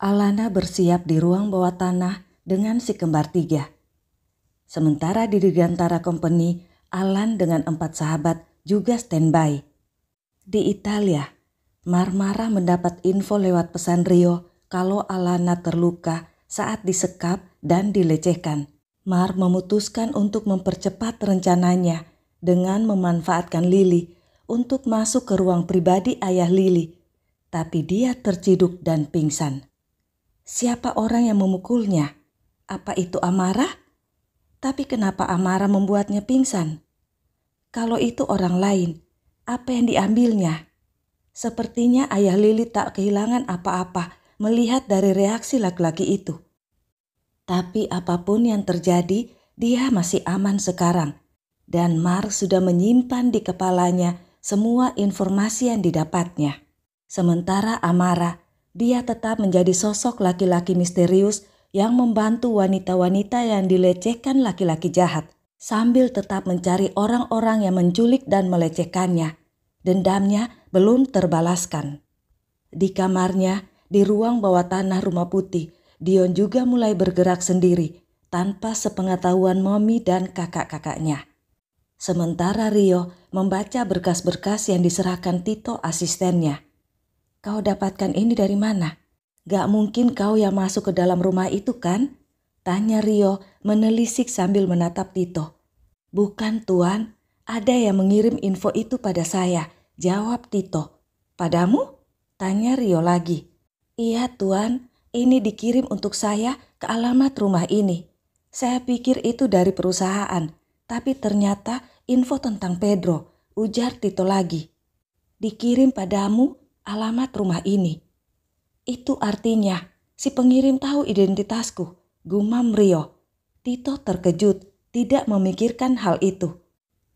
Alana bersiap di ruang bawah tanah dengan si kembar 3. Sementara di Dirgantara Company, Alan dengan 4 sahabat juga standby. Di Italia, Marmara mendapat info lewat pesan Rio kalau Alana terluka saat disekap dan dilecehkan. Mar memutuskan untuk mempercepat rencananya dengan memanfaatkan Lily untuk masuk ke ruang pribadi ayah Lily. Tapi dia terciduk dan pingsan. Siapa orang yang memukulnya? Apa itu Amara? Tapi kenapa Amara membuatnya pingsan? Kalau itu orang lain, apa yang diambilnya? Sepertinya ayah Lily tak kehilangan apa-apa melihat dari reaksi laki-laki itu. Tapi apapun yang terjadi, dia masih aman sekarang. Dan Mark sudah menyimpan di kepalanya semua informasi yang didapatnya. Sementara Amara, dia tetap menjadi sosok laki-laki misterius yang membantu wanita-wanita yang dilecehkan laki-laki jahat, sambil tetap mencari orang-orang yang menculik dan melecehkannya. Dendamnya belum terbalaskan. Di kamarnya, di ruang bawah tanah Rumah Putih, Dion juga mulai bergerak sendiri tanpa sepengetahuan Mommy dan kakak-kakaknya. Sementara Rio membaca berkas-berkas yang diserahkan Tito asistennya. Kau dapatkan ini dari mana? Gak mungkin kau yang masuk ke dalam rumah itu kan? Tanya Rio menelisik sambil menatap Tito. Bukan tuan, ada yang mengirim info itu pada saya, jawab Tito. Padamu? Tanya Rio lagi. Iya tuan, ini dikirim untuk saya ke alamat rumah ini. Saya pikir itu dari perusahaan, tapi ternyata info tentang Pedro, ujar Tito lagi. Dikirim padamu alamat rumah ini. Itu artinya si pengirim tahu identitasku, gumam Rio. Tito terkejut, tidak memikirkan hal itu.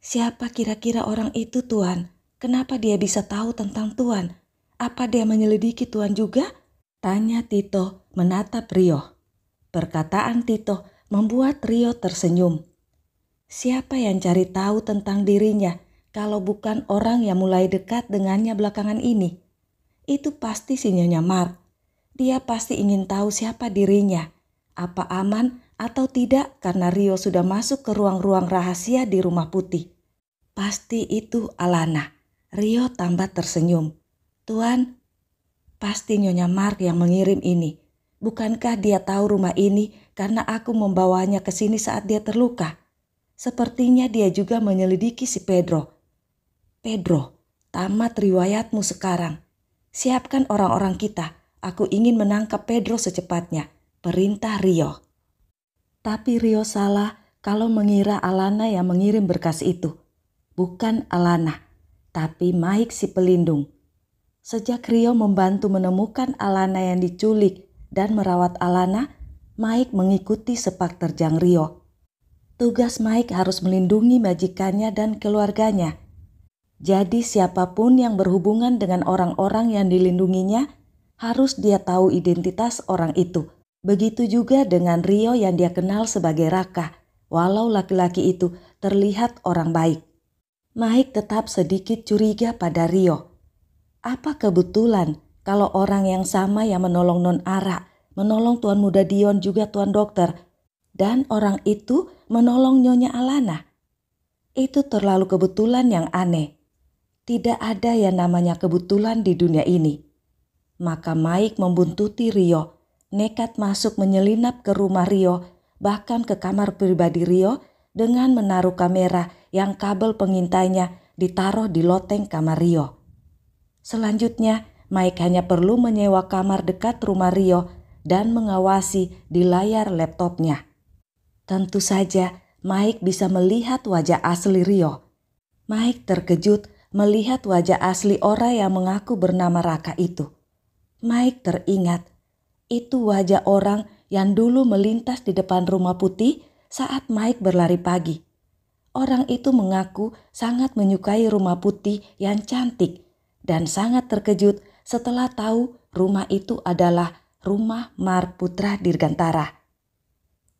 Siapa kira-kira orang itu tuan? Kenapa dia bisa tahu tentang tuan? Apa dia menyelidiki tuan juga? Tanya Tito menatap Rio. Perkataan Tito membuat Rio tersenyum. Siapa yang cari tahu tentang dirinya kalau bukan orang yang mulai dekat dengannya belakangan ini? Itu pasti si Nyonya Mark. Dia pasti ingin tahu siapa dirinya. Apa aman atau tidak karena Rio sudah masuk ke ruang-ruang rahasia di Rumah Putih. Pasti itu Alana. Rio tambah tersenyum. Tuan, pasti Nyonya Mark yang mengirim ini. Bukankah dia tahu rumah ini karena aku membawanya ke sini saat dia terluka? Sepertinya dia juga menyelidiki si Pedro. Pedro, tamat riwayatmu sekarang. Siapkan orang-orang kita, aku ingin menangkap Pedro secepatnya, perintah Rio. Tapi Rio salah kalau mengira Alana yang mengirim berkas itu. Bukan Alana, tapi Mike si pelindung. Sejak Rio membantu menemukan Alana yang diculik dan merawat Alana, Mike mengikuti sepak terjang Rio. Tugas Mike harus melindungi majikannya dan keluarganya. Jadi siapapun yang berhubungan dengan orang-orang yang dilindunginya, harus dia tahu identitas orang itu. Begitu juga dengan Rio yang dia kenal sebagai Raka, walau laki-laki itu terlihat orang baik. Mike tetap sedikit curiga pada Rio. Apa kebetulan kalau orang yang sama yang menolong Non Ara, menolong Tuan Muda Dion juga Tuan Dokter, dan orang itu menolong Nyonya Alana? Itu terlalu kebetulan yang aneh. Tidak ada yang namanya kebetulan di dunia ini. Maka Mike membuntuti Rio, nekat masuk menyelinap ke rumah Rio, bahkan ke kamar pribadi Rio dengan menaruh kamera yang kabel pengintainya ditaruh di loteng kamar Rio. Selanjutnya, Mike hanya perlu menyewa kamar dekat rumah Rio dan mengawasi di layar laptopnya. Tentu saja Mike bisa melihat wajah asli Rio. Mike terkejut melihat wajah asli orang yang mengaku bernama Raka itu. Mike teringat, itu wajah orang yang dulu melintas di depan Rumah Putih saat Mike berlari pagi. Orang itu mengaku sangat menyukai Rumah Putih yang cantik dan sangat terkejut setelah tahu rumah itu adalah rumah Mark Putra Dirgantara.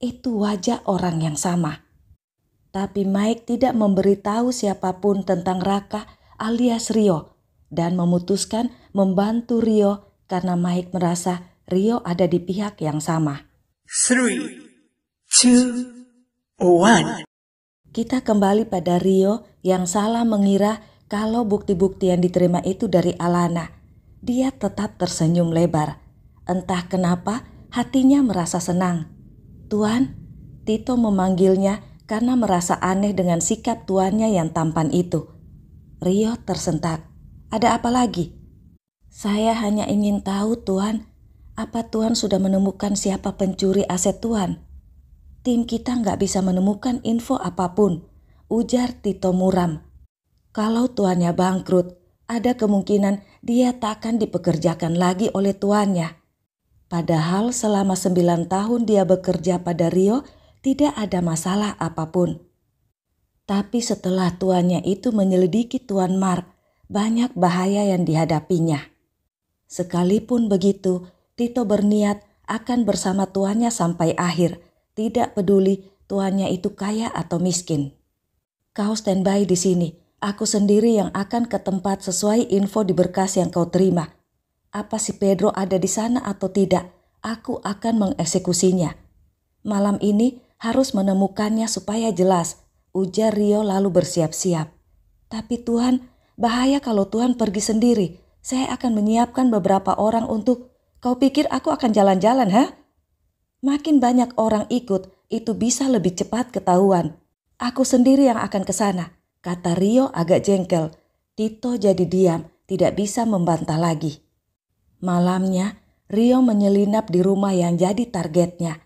Itu wajah orang yang sama. Tapi Mike tidak memberitahu siapapun tentang Raka alias Rio dan memutuskan membantu Rio karena Mike merasa Rio ada di pihak yang sama. 3, 2, 1. Kita kembali pada Rio yang salah mengira kalau bukti-bukti yang diterima itu dari Alana. Dia tetap tersenyum lebar. Entah kenapa hatinya merasa senang. "Tuan," Tito memanggilnya karena merasa aneh dengan sikap tuannya yang tampan itu. Rio tersentak. "Ada apa lagi?" "Saya hanya ingin tahu, Tuan. Apa Tuan sudah menemukan siapa pencuri aset Tuan?" "Tim kita nggak bisa menemukan info apapun," ujar Tito muram. "Kalau tuannya bangkrut, ada kemungkinan dia tak akan dipekerjakan lagi oleh tuannya. Padahal selama 9 tahun dia bekerja pada Rio, tidak ada masalah apapun. Tapi setelah tuannya itu menyelidiki Tuan Mark, banyak bahaya yang dihadapinya. Sekalipun begitu, Tito berniat akan bersama tuannya sampai akhir, tidak peduli tuannya itu kaya atau miskin. Kau standby di sini, aku sendiri yang akan ke tempat sesuai info di berkas yang kau terima. Apa si Pedro ada di sana atau tidak, aku akan mengeksekusinya. Malam ini harus menemukannya supaya jelas," ujar Rio lalu bersiap-siap. "Tapi Tuhan, bahaya kalau Tuhan pergi sendiri. Saya akan menyiapkan beberapa orang untuk..." "Kau pikir aku akan jalan-jalan, ha? Makin banyak orang ikut, itu bisa lebih cepat ketahuan. Aku sendiri yang akan ke sana," kata Rio agak jengkel. Tito jadi diam, tidak bisa membantah lagi. Malamnya, Rio menyelinap di rumah yang jadi targetnya.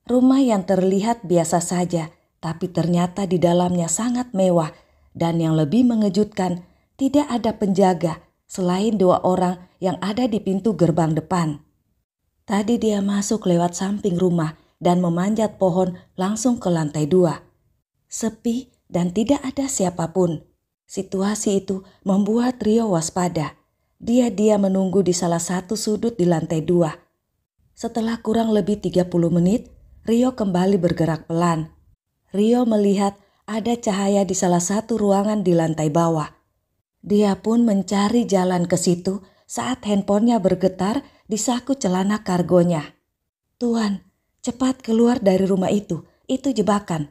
Rumah yang terlihat biasa saja, tapi ternyata di dalamnya sangat mewah. Dan yang lebih mengejutkan, tidak ada penjaga selain 2 orang yang ada di pintu gerbang depan. Tadi dia masuk lewat samping rumah dan memanjat pohon langsung ke lantai 2. Sepi dan tidak ada siapapun. Situasi itu membuat Rio waspada. Dia menunggu di salah satu sudut di lantai 2. Setelah kurang lebih 30 menit, Rio kembali bergerak pelan. Rio melihat ada cahaya di salah satu ruangan di lantai bawah. Dia pun mencari jalan ke situ saat handphonenya bergetar di saku celana kargonya. "Tuan, cepat keluar dari rumah itu jebakan."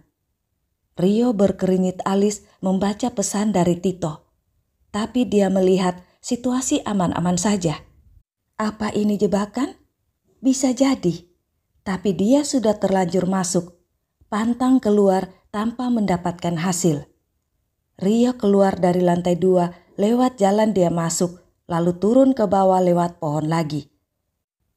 Rio berkeringat alis membaca pesan dari Tito. Tapi dia melihat situasi aman-aman saja. Apa ini jebakan? Bisa jadi. Tapi dia sudah terlanjur masuk, pantang keluar tanpa mendapatkan hasil. Rio keluar dari lantai 2 lewat jalan dia masuk, lalu turun ke bawah lewat pohon lagi.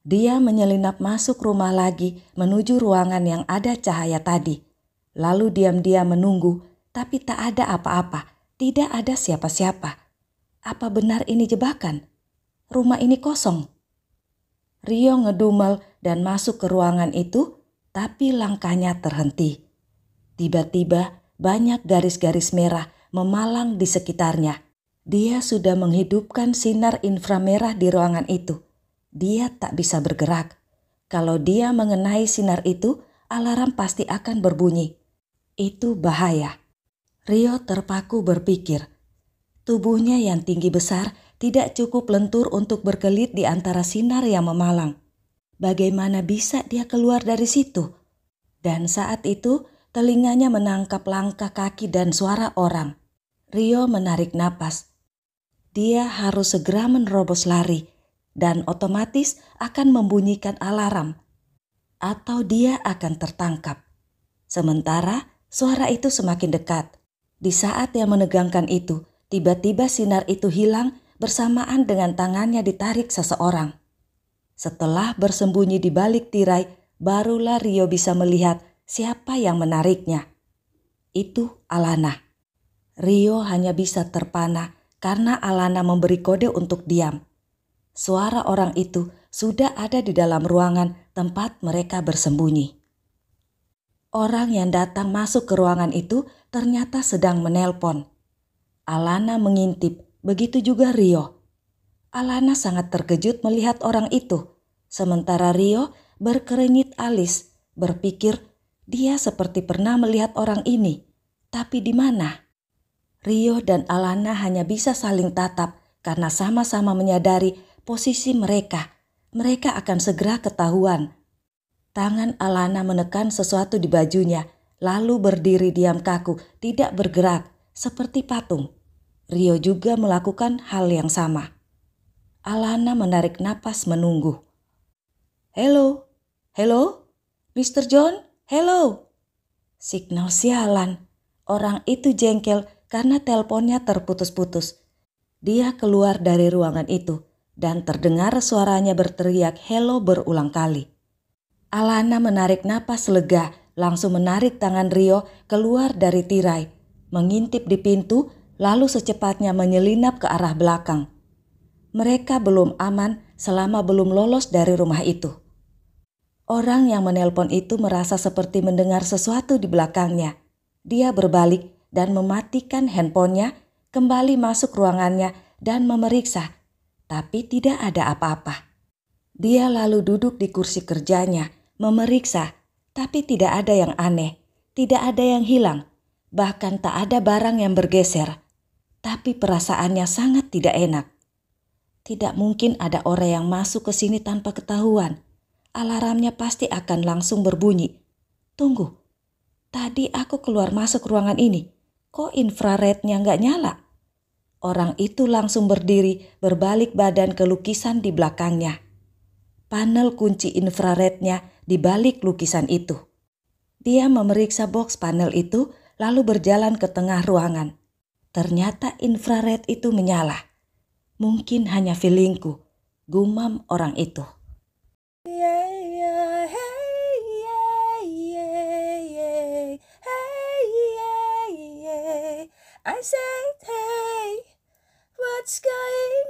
Dia menyelinap masuk rumah lagi menuju ruangan yang ada cahaya tadi. Lalu diam-diam menunggu, tapi tak ada apa-apa, tidak ada siapa-siapa. Apa benar ini jebakan? Rumah ini kosong. Rio ngedumel dan masuk ke ruangan itu, tapi langkahnya terhenti. Tiba-tiba banyak garis-garis merah memalang di sekitarnya. Dia sudah menghidupkan sinar inframerah di ruangan itu. Dia tak bisa bergerak. Kalau dia mengenai sinar itu, alarm pasti akan berbunyi. Itu bahaya. Rio terpaku berpikir. Tubuhnya yang tinggi besar tidak cukup lentur untuk berkelit di antara sinar yang memalang. Bagaimana bisa dia keluar dari situ? Dan saat itu telinganya menangkap langkah kaki dan suara orang. Rio menarik napas. Dia harus segera menerobos lari dan otomatis akan membunyikan alarm. Atau dia akan tertangkap. Sementara suara itu semakin dekat. Di saat dia menegangkan itu, tiba-tiba sinar itu hilang bersamaan dengan tangannya ditarik seseorang. Setelah bersembunyi di balik tirai, barulah Rio bisa melihat siapa yang menariknya. Itu Alana. Rio hanya bisa terpana karena Alana memberi kode untuk diam. Suara orang itu sudah ada di dalam ruangan tempat mereka bersembunyi. Orang yang datang masuk ke ruangan itu ternyata sedang menelpon. Alana mengintip, begitu juga Rio. Alana sangat terkejut melihat orang itu, sementara Rio berkerengit alis, berpikir dia seperti pernah melihat orang ini, tapi di mana? Rio dan Alana hanya bisa saling tatap karena sama-sama menyadari posisi mereka. mereka akan segera ketahuan. Tangan Alana menekan sesuatu di bajunya, lalu berdiri diam kaku, tidak bergerak, seperti patung. Rio juga melakukan hal yang sama. Alana menarik napas menunggu. Hello, hello, Mr. John, hello. Signal sialan. Orang itu jengkel karena teleponnya terputus-putus. Dia keluar dari ruangan itu dan terdengar suaranya berteriak hello berulang kali. Alana menarik napas lega, langsung menarik tangan Rio keluar dari tirai, mengintip di pintu, lalu secepatnya menyelinap ke arah belakang. Mereka belum aman selama belum lolos dari rumah itu. Orang yang menelpon itu merasa seperti mendengar sesuatu di belakangnya. Dia berbalik dan mematikan handphonenya, kembali masuk ruangannya dan memeriksa, tapi tidak ada apa-apa. Dia lalu duduk di kursi kerjanya, memeriksa, tapi tidak ada yang aneh, tidak ada yang hilang, bahkan tak ada barang yang bergeser. Tapi perasaannya sangat tidak enak. Tidak mungkin ada orang yang masuk ke sini tanpa ketahuan. Alarmnya pasti akan langsung berbunyi. Tunggu, tadi aku keluar masuk ruangan ini, kok infrarednya nggak nyala? Orang itu langsung berdiri, berbalik badan ke lukisan di belakangnya. Panel kunci infrarednya di balik lukisan itu. Dia memeriksa box panel itu, lalu berjalan ke tengah ruangan. Ternyata infrared itu menyala. Mungkin hanya feelingku, gumam orang itu. I said, hey, what's going